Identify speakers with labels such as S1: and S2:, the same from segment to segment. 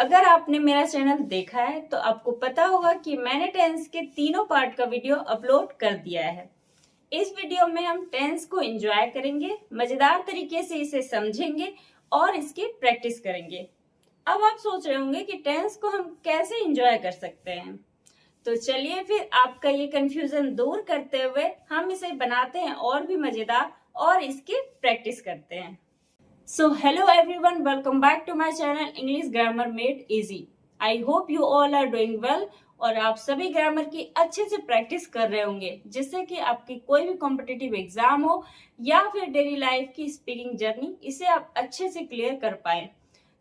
S1: अगर आपने मेरा चैनल देखा है तो आपको पता होगा कि मैंने टेंस के तीनों पार्ट का वीडियो अपलोड कर दिया है। इस वीडियो में हम टेंस को एंजॉय करेंगे, मजेदार तरीके से इसे समझेंगे और इसकी प्रैक्टिस करेंगे। अब आप सोच रहे होंगे कि टेंस को हम कैसे एंजॉय कर सकते हैं, तो चलिए फिर आपका ये कंफ्यूजन दूर करते हुए हम इसे बनाते हैं और भी मजेदार और इसकी प्रैक्टिस करते हैं। So hello everyone, welcome back to my channel English Grammar Made Easy. I hope you all are doing well और आप सभी ग्रामर की अच्छे से प्रैक्टिस कर रहे होंगे, जिससे कि आपकी कोई भी कॉम्पिटिटिव एग्जाम हो या फिर डेली लाइफ की स्पीकिंग जर्नी, इसे आप अच्छे से क्लियर कर पाए।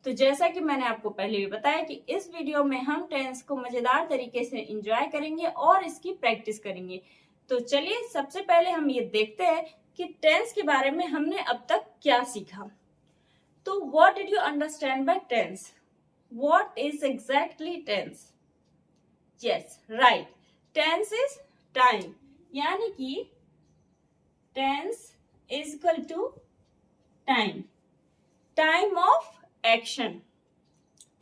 S1: तो जैसा कि मैंने आपको पहले भी बताया कि इस वीडियो में हम टेंस को मजेदार तरीके से एंजॉय करेंगे और इसकी प्रैक्टिस करेंगे। तो चलिए सबसे पहले हम ये देखते हैं कि टेंस के बारे में हमने अब तक क्या सीखा। So what did you understand by tense? What is exactly tense? Yes, right. Tense is time. यानी कि tense is equal to time. Time of action.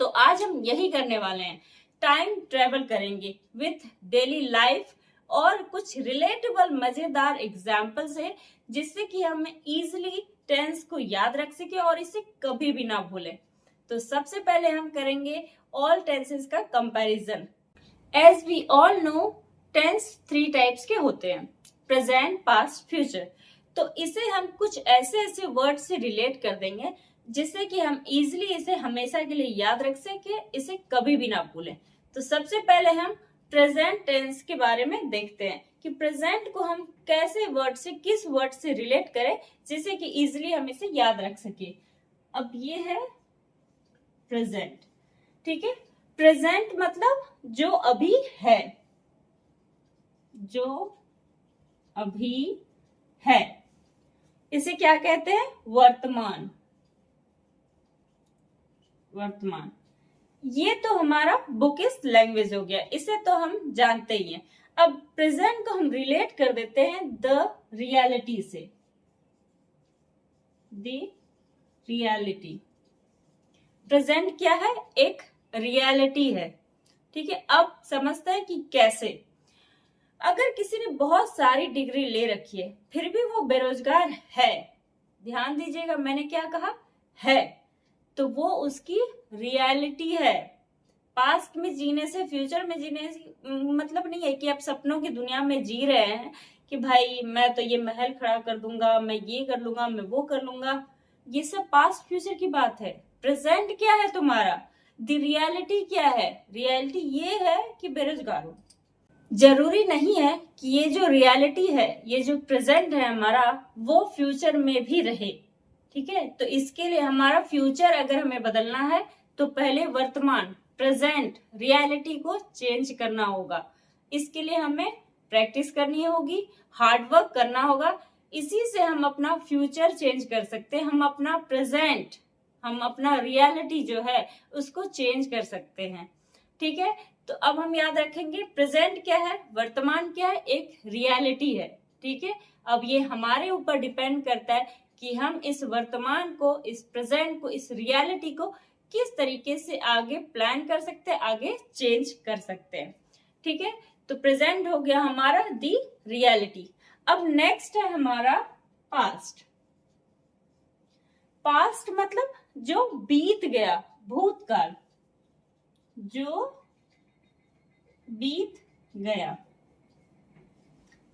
S1: तो आज हम यही करने वाले हैं। टाइम ट्रेवल करेंगे विथ डेली लाइफ और कुछ रिलेटेबल मजेदार एग्जाम्पल से, जिससे कि हम इजिली टेंस को याद रख सके और इसे कभी भी ना भूलें। तो सबसे पहले हम करेंगे ऑल टेंसेस का comparison. As we all know, tense 3 types के होते हैं, प्रेजेंट, पास्ट, फ्यूचर। तो इसे हम कुछ ऐसे वर्ड से रिलेट कर देंगे जिससे कि हम इजिली इसे हमेशा के लिए याद रख सके, इसे कभी भी ना भूलें। तो सबसे पहले हम प्रेजेंट टेंस के बारे में देखते हैं कि प्रेजेंट को हम कैसे वर्ड से, किस वर्ड से रिलेट करें जिससे कि इजिली हम इसे याद रख सके। अब ये है प्रेजेंट, ठीक है। प्रेजेंट मतलब जो अभी है, जो अभी है, इसे क्या कहते हैं? वर्तमान। वर्तमान ये तो हमारा बुकिश लैंग्वेज हो गया, इसे तो हम जानते ही हैं। अब प्रेजेंट को हम रिलेट कर देते हैं द रियलिटी से। द रियलिटी, प्रेजेंट क्या है? एक रियलिटी है, ठीक है। अब समझते हैं कि कैसे। अगर किसी ने बहुत सारी डिग्री ले रखी है फिर भी वो बेरोजगार है, ध्यान दीजिएगा मैंने क्या कहा? है, तो वो उसकी रियलिटी है। पास्ट में जीने से, फ्यूचर में जीने से मतलब नहीं है कि आप सपनों की दुनिया में जी रहे हैं कि भाई मैं तो ये महल खड़ा कर दूंगा, मैं ये कर लूंगा, मैं वो कर लूंगा। ये सब पास्ट फ्यूचर की बात है। प्रेजेंट क्या है तुम्हारा? द रियलिटी क्या है? रियलिटी ये है कि बेरोजगार हो। जरूरी नहीं है कि ये जो रियलिटी है, ये जो प्रेजेंट है हमारा, वो फ्यूचर में भी रहे, ठीक है। तो इसके लिए हमारा फ्यूचर अगर हमें बदलना है तो पहले वर्तमान, प्रेजेंट रियलिटी को चेंज करना होगा। इसके लिए हमें प्रैक्टिस करनी होगी, हार्डवर्क करना होगा। इसी से हम अपना फ्यूचर चेंज कर सकते हैं, हम अपना प्रेजेंट, हम अपना रियलिटी जो है उसको चेंज कर सकते हैं, ठीक है। तो अब हम याद रखेंगे प्रेजेंट क्या है, वर्तमान क्या है, एक रियलिटी है, ठीक है। अब ये हमारे ऊपर डिपेंड करता है कि हम इस वर्तमान को, इस प्रेजेंट को, इस रियलिटी को किस तरीके से आगे प्लान कर सकते हैं, आगे चेंज कर सकते हैं, ठीक है। तो प्रेजेंट हो गया हमारा दी रियलिटी। अब नेक्स्ट है हमारा पास्ट। पास्ट मतलब जो बीत गया, भूतकाल, जो बीत गया,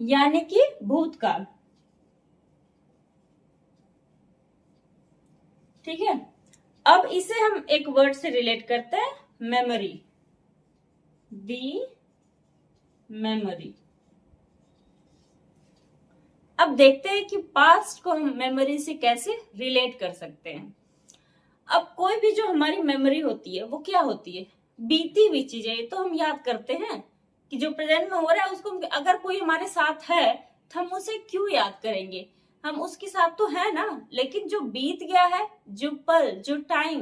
S1: यानी कि भूतकाल, ठीक है। अब इसे हम एक वर्ड से रिलेट करते हैं, मेमोरी। दी मेमोरी। अब देखते हैं कि पास्ट को हम मेमोरी से कैसे रिलेट कर सकते हैं। अब कोई भी जो हमारी मेमोरी होती है वो क्या होती है? बीती हुई चीजें तो हम याद करते हैं कि जो प्रेजेंट में हो रहा है उसको, अगर कोई हमारे साथ है तो हम उसे क्यों याद करेंगे? हम उसके साथ तो है ना, लेकिन जो बीत गया है, जो पल, जो टाइम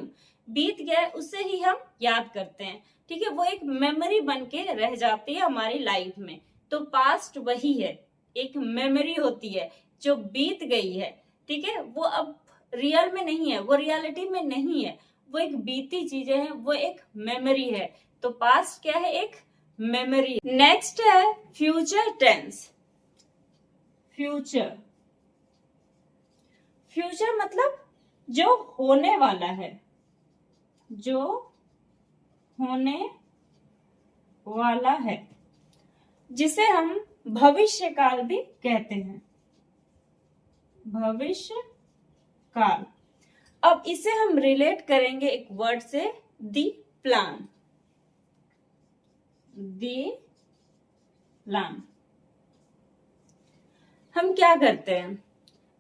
S1: बीत गया है, उसे ही हम याद करते हैं, ठीक है। वो एक मेमोरी बन के रह जाती है हमारी लाइफ में। तो पास्ट वही है, एक मेमोरी होती है जो बीत गई है, ठीक है। वो अब रियल में नहीं है, वो रियलिटी में नहीं है, वो एक बीती चीजें हैं, वो एक मेमोरी है। तो पास्ट क्या है? एक मेमोरी। नेक्स्ट है फ्यूचर टेंस। फ्यूचर, फ्यूचर मतलब जो होने वाला है, जो होने वाला है, जिसे हम भविष्य काल भी कहते हैं। भविष्य काल। अब इसे हम रिलेट करेंगे एक वर्ड से, दी प्लान। The plan. हम क्या करते हैं?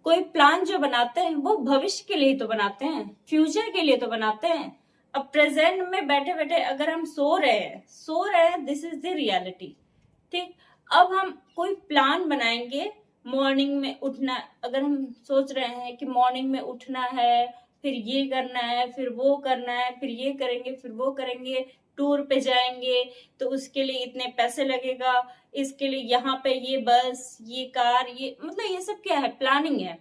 S1: कोई प्लान जो बनाते हैं वो भविष्य के लिए तो बनाते हैं, फ्यूचर के लिए तो बनाते हैं। अब प्रेजेंट में बैठे बैठे अगर हम सो रहे हैं, दिस इज द रियलिटी। ठीक, अब हम कोई प्लान बनाएंगे मॉर्निंग में उठना। अगर हम सोच रहे हैं कि मॉर्निंग में उठना है, फिर ये करना है, फिर वो करना है, फिर ये करेंगे, फिर वो करेंगे, टूर पे जाएंगे तो उसके लिए इतने पैसे लगेगा, इसके लिए यहाँ पे ये बस, ये कार, ये मतलब ये सब क्या है? प्लानिंग है।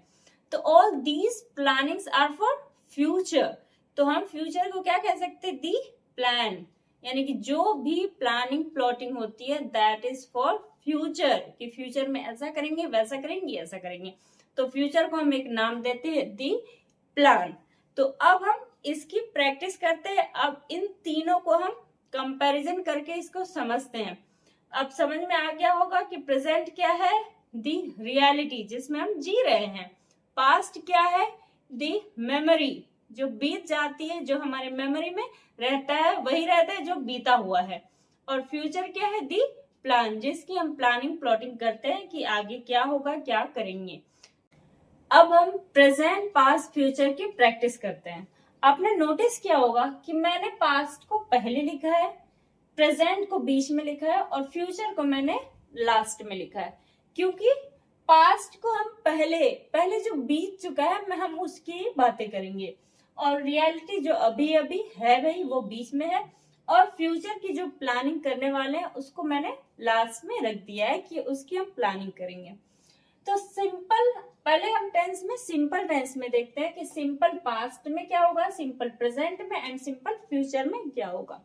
S1: तो all these plannings are for future. तो हम फ्यूचर को क्या कह सकते हैं? The plan. यानी कि जो भी प्लानिंग प्लॉटिंग होती है दैट इज फॉर फ्यूचर, कि फ्यूचर में ऐसा करेंगे, वैसा करेंगे, ऐसा करेंगे। तो फ्यूचर को हम एक नाम देते हैं दी प्लान। तो अब हम इसकी प्रैक्टिस करते हैं। अब इन तीनों को हम कंपैरिजन करके इसको समझते हैं। अब समझ में आ गया होगा कि प्रेजेंट क्या है? दी रियलिटी, जिसमें हम जी रहे हैं। पास्ट क्या है? दी मेमोरी, जो बीत जाती है, जो हमारे मेमोरी में रहता है, वही रहता है जो बीता हुआ है। और फ्यूचर क्या है? दी प्लान, जिसकी हम प्लानिंग प्लॉटिंग करते हैं कि आगे क्या होगा, क्या करेंगे। अब हम प्रेजेंट, पास्ट, फ्यूचर की प्रैक्टिस करते हैं। आपने नोटिस किया होगा कि मैंने पास्ट को पहले लिखा है, प्रेजेंट को बीच में लिखा है और फ्यूचर को मैंने लास्ट में लिखा है। क्योंकि पास्ट को हम पहले जो बीत चुका है हम उसकी बातें करेंगे, और रियलिटी जो अभी अभी है भाई वो बीच में है, और फ्यूचर की जो प्लानिंग करने वाले हैं उसको मैंने लास्ट में रख दिया है कि उसकी हम प्लानिंग करेंगे। तो सिंपल, पहले हम टेंस में सिंपल टेंस में देखते हैं कि सिंपल पास्ट में क्या होगा, सिंपल प्रेजेंट में एंड सिंपल फ्यूचर में क्या होगा।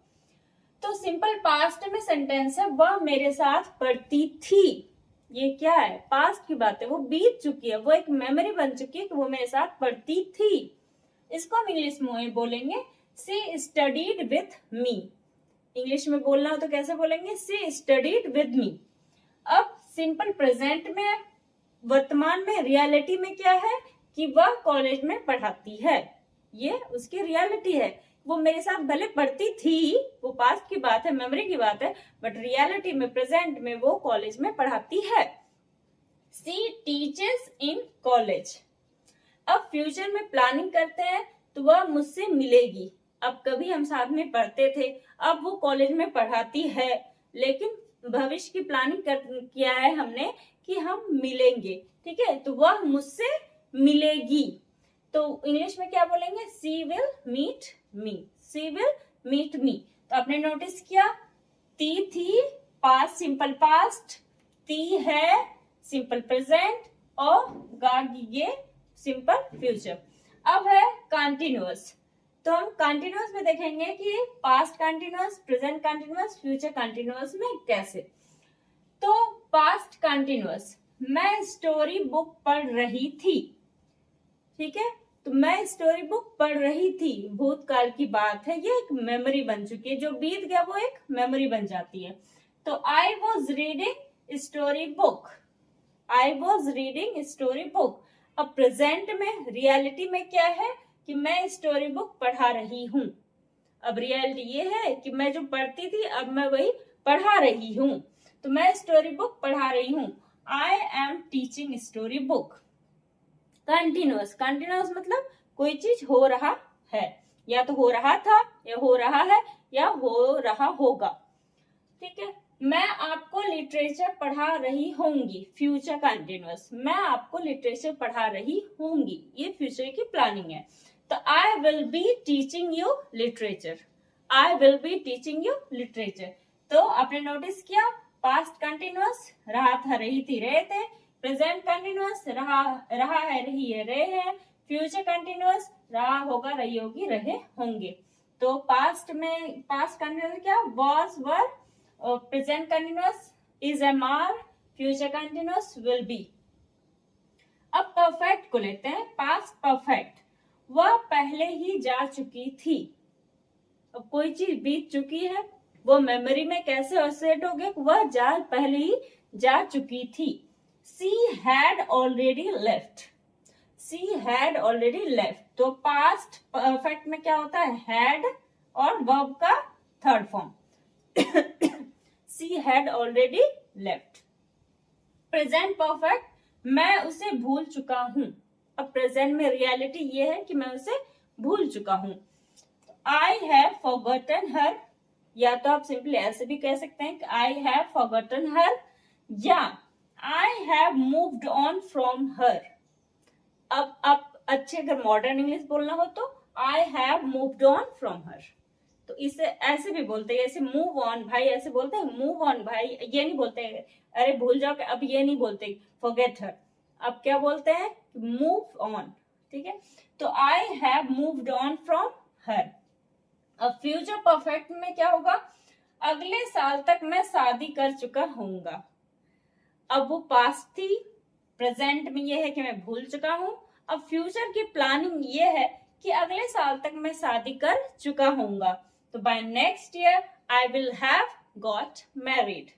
S1: तो सिंपल पास्ट में सेंटेंस है, वह मेरे साथ पढ़ती थी। ये क्या है? पास्ट की बात है, वो बीत चुकी है, वो एक मेमोरी बन चुकी है कि वो मेरे साथ पढ़ती थी। इसको हम इंग्लिश में बोलेंगे she studied with me. English में बोलना हो तो कैसे बोलेंगे? She studied with me. अब सिंपल प्रेजेंट में, वर्तमान में, रियलिटी में क्या है कि वह कॉलेज में पढ़ाती है। ये उसकी रियलिटी है। वो मेरे साथ भले पढ़ती थी, वो पास्ट की बात है, मेमोरी की बात है, बट रियलिटी में, प्रेजेंट में वो कॉलेज में पढ़ाती है। She teaches in college. अब फ्यूचर में प्लानिंग करते हैं तो वह मुझसे मिलेगी। अब कभी हम साथ में पढ़ते थे, अब वो कॉलेज में पढ़ाती है, लेकिन भविष्य की प्लानिंग किया है हमने कि हम मिलेंगे। ठीक है, तो वह मुझसे मिलेगी। तो इंग्लिश में क्या बोलेंगे? She will meet me. She will meet me. तो आपने नोटिस किया, ती थी पास्ट, सिंपल पास्ट, ती है सिंपल प्रेजेंट, और ये सिंपल फ्यूचर। अब है कंटिन्यूअस। तो हम कंटिन्यूअस में देखेंगे कि past continuous, present continuous, future continuous में कैसे। तो पास्ट कंटिन्यूअस, मैं स्टोरी बुक पढ़ रही थी। ठीक है, तो मैं स्टोरी बुक पढ़ रही थी, भूतकाल की बात है, ये एक मेमोरी बन चुकी है, जो बीत गया वो एक मेमोरी बन जाती है। तो I was reading story book. I was reading story book. अब प्रेजेंट में, रियलिटी में क्या है कि मैं स्टोरी बुक पढ़ा रही हूँ। अब रियलिटी ये है कि मैं जो पढ़ती थी अब मैं वही पढ़ा रही हूँ। तो मैं स्टोरी बुक पढ़ा रही हूँ। I am teaching story book. Continuous, continuous मतलब कोई चीज हो रहा है, या तो हो रहा था, या हो रहा है, या हो रहा होगा। ठीक है, मैं आपको लिटरेचर पढ़ा रही होंगी। फ्यूचर कंटिन्यूअस, मैं आपको लिटरेचर पढ़ा रही होंगी, ये फ्यूचर की प्लानिंग है। तो I will be teaching you literature. I will be teaching you literature. तो आपने नोटिस किया, पास्ट कंटिन्यूअस, रहा था, रही थी, रहे थे। प्रेजेंट कंटिन्यूअस, रहा है, रही है, रहे हैं। फ्यूचर कंटिन्यूअस, रहा होगा, रही होगी, रहे होंगे। तो पास्ट में पास्ट कंटिन्यूस क्या, was, were, present continuous is, am, are, future continuous will be. अब परफेक्ट को लेते हैं, पास्ट परफेक्ट, वह पहले ही जा चुकी थी। अब कोई चीज बीत चुकी है, वो मेमोरी में कैसे सेट हो गया, वह पहले ही जा चुकी थी। She had already left, she had already left. तो पास्ट परफेक्ट में क्या होता है, हैड और वर्ब का third form. She had already left. Present perfect, मैं उसे भूल चुका हूं। अब प्रेजेंट में रियलिटी ये है कि मैं उसे भूल चुका हूं। आई हैव फॉरगॉटन हर, या तो आप सिंपली ऐसे भी कह सकते हैं कि आई हैव फॉरगॉटन हर, या I have moved on from her. अब आप अच्छे अगर मॉडर्न इंग्लिश बोलना हो तो I have moved on from her. तो इसे ऐसे भी बोलते हैं, ऐसे मूव ऑन भाई, ऐसे बोलते हैं मूव ऑन भाई, ये नहीं बोलते हैं अरे भूल जाओ, अब ये नहीं बोलते फॉरगेट हर। अब क्या बोलते हैं, मूव ऑन। ठीक है, तो I have moved on from her. अब फ्यूचर परफेक्ट में क्या होगा, अगले साल तक मैं शादी कर चुका हूंगा। अब वो पास्ट थी, प्रेजेंट में ये है कि मैं भूल चुका हूं। अब फ्यूचर की प्लानिंग ये है कि अगले साल तक मैं शादी कर चुका हूंगा। तो by next year I will have got married,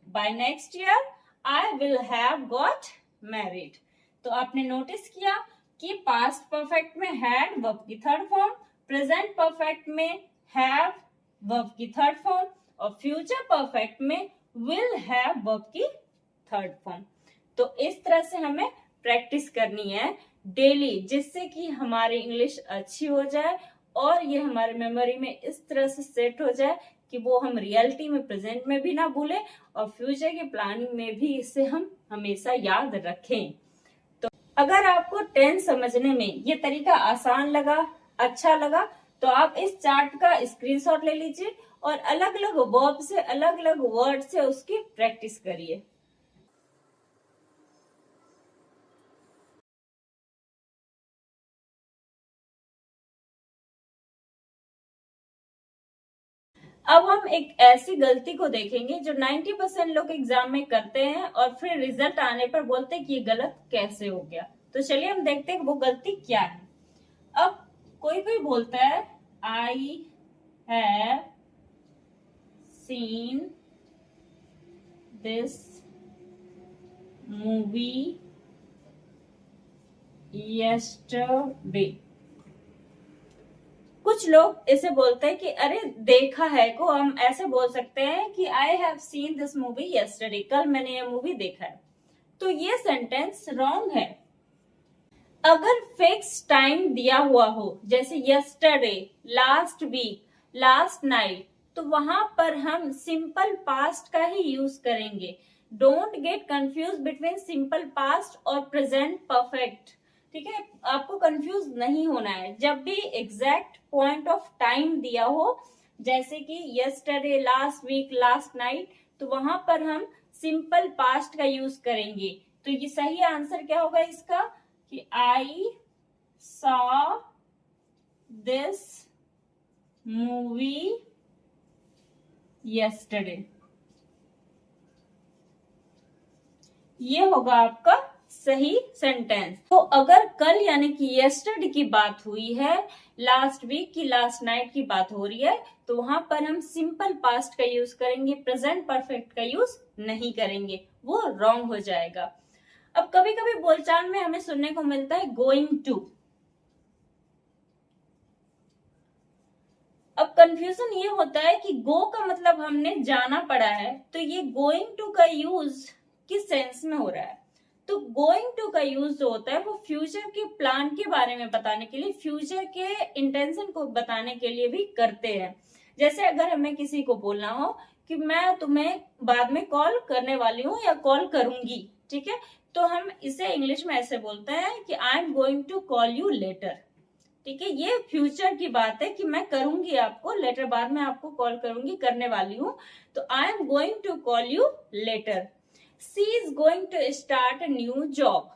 S1: by next year I will have got married. तो आपने नोटिस किया कि पास्ट परफेक्ट में हैड वर्ब की थर्ड फॉर्म, प्रेजेंट परफेक्ट में हैव वर्ब की थर्ड फॉर्म, और फ्यूचर परफेक्ट में विल हैव वर्ब की थर्ड फॉर्म। तो इस तरह से हमें प्रैक्टिस करनी है डेली, जिससे कि हमारी इंग्लिश अच्छी हो जाए और ये हमारे मेमोरी में इस तरह से सेट हो जाए कि वो हम रियलिटी में, प्रेजेंट में भी ना भूलें और फ्यूचर की प्लानिंग में भी इसे हम हमेशा याद रखें। तो अगर आपको टेंस समझने में ये तरीका आसान लगा, अच्छा लगा, तो आप इस चार्ट का स्क्रीनशॉट ले लीजिए और अलग अलग वर्ब से, अलग अलग वर्ड से उसकी प्रैक्टिस करिए। अब हम एक ऐसी गलती को देखेंगे जो 90% लोग एग्जाम में करते हैं और फिर रिजल्ट आने पर बोलते हैं कि ये गलत कैसे हो गया। तो चलिए हम देखते हैं वो गलती क्या है। अब कोई कोई बोलता है I have seen this movie yesterday. कुछ लोग इसे बोलते हैं कि अरे देखा है को हम ऐसे बोल सकते हैं कि I have seen this movie yesterday, कल मैंने ये मूवी देखा है। तो ये सेंटेंस रॉन्ग है। अगर फिक्स टाइम दिया हुआ हो, जैसे yesterday, last week, last night, तो वहां पर हम सिंपल पास्ट का ही यूज करेंगे। Don't get confuse between simple past और प्रेजेंट परफेक्ट। ठीक है, आपको कंफ्यूज नहीं होना है। जब भी एग्जैक्ट पॉइंट ऑफ टाइम दिया हो, जैसे कि yesterday, last week, last night, तो वहां पर हम सिंपल पास्ट का यूज करेंगे। तो ये सही आंसर क्या होगा इसका कि I saw this movie yesterday, ये होगा आपका सही सेंटेंस। तो अगर कल यानी कि यस्टरडे की बात हुई है, लास्ट वीक की, लास्ट नाइट की बात हो रही है, तो वहां पर हम सिंपल पास्ट का यूज करेंगे, प्रेजेंट परफेक्ट का यूज नहीं करेंगे, वो रॉन्ग हो जाएगा। अब कभी कभी बोलचाल में हमें सुनने को मिलता है गोइंग टू। अब कंफ्यूजन ये होता है कि गो का मतलब हमने जाना पड़ा है, तो ये गोइंग टू का यूज किस सेंस में हो रहा है। तो गोइंग टू का यूज जो होता है वो फ्यूचर के प्लान के बारे में बताने के लिए, फ्यूचर के इंटेंशन को बताने के लिए भी करते हैं। जैसे अगर हमें किसी को बोलना हो कि मैं तुम्हें बाद में कॉल करने वाली हूँ या कॉल करूंगी, ठीक है, तो हम इसे इंग्लिश में ऐसे बोलते हैं कि I am going to call you later. ठीक है, ये फ्यूचर की बात है कि मैं करूंगी आपको लेटर, बाद में आपको कॉल करूंगी, करने वाली हूँ। तो I am going to call you later. She is going to start a new job.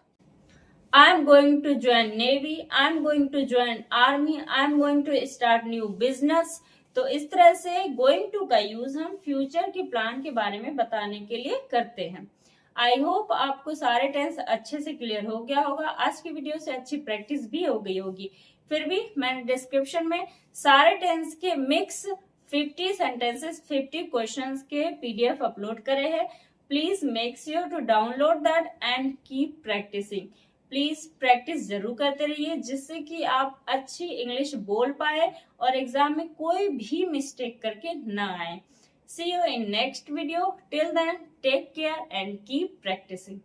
S1: I am going to join Navy, I am going to join Army, I am going to start new business। तो इस तरह से going to का use हम future के plan के बारे में बताने के लिए करते हैं। आई होप आपको सारे टेंस अच्छे से क्लियर हो गया होगा। आज की वीडियो से अच्छी प्रैक्टिस भी हो गई होगी। फिर भी मैंने डिस्क्रिप्शन में सारे टेंस के मिक्स 50 सेंटेंसेस 50 क्वेश्चंस के पीडीएफ अपलोड करे हैं। Please make sure to download that and keep practicing. Please practice जरूर करते रहिए, जिससे कि आप अच्छी इंग्लिश बोल पाए और एग्जाम में कोई भी मिस्टेक करके ना आए। See you in next video. Till then, take care and keep practicing.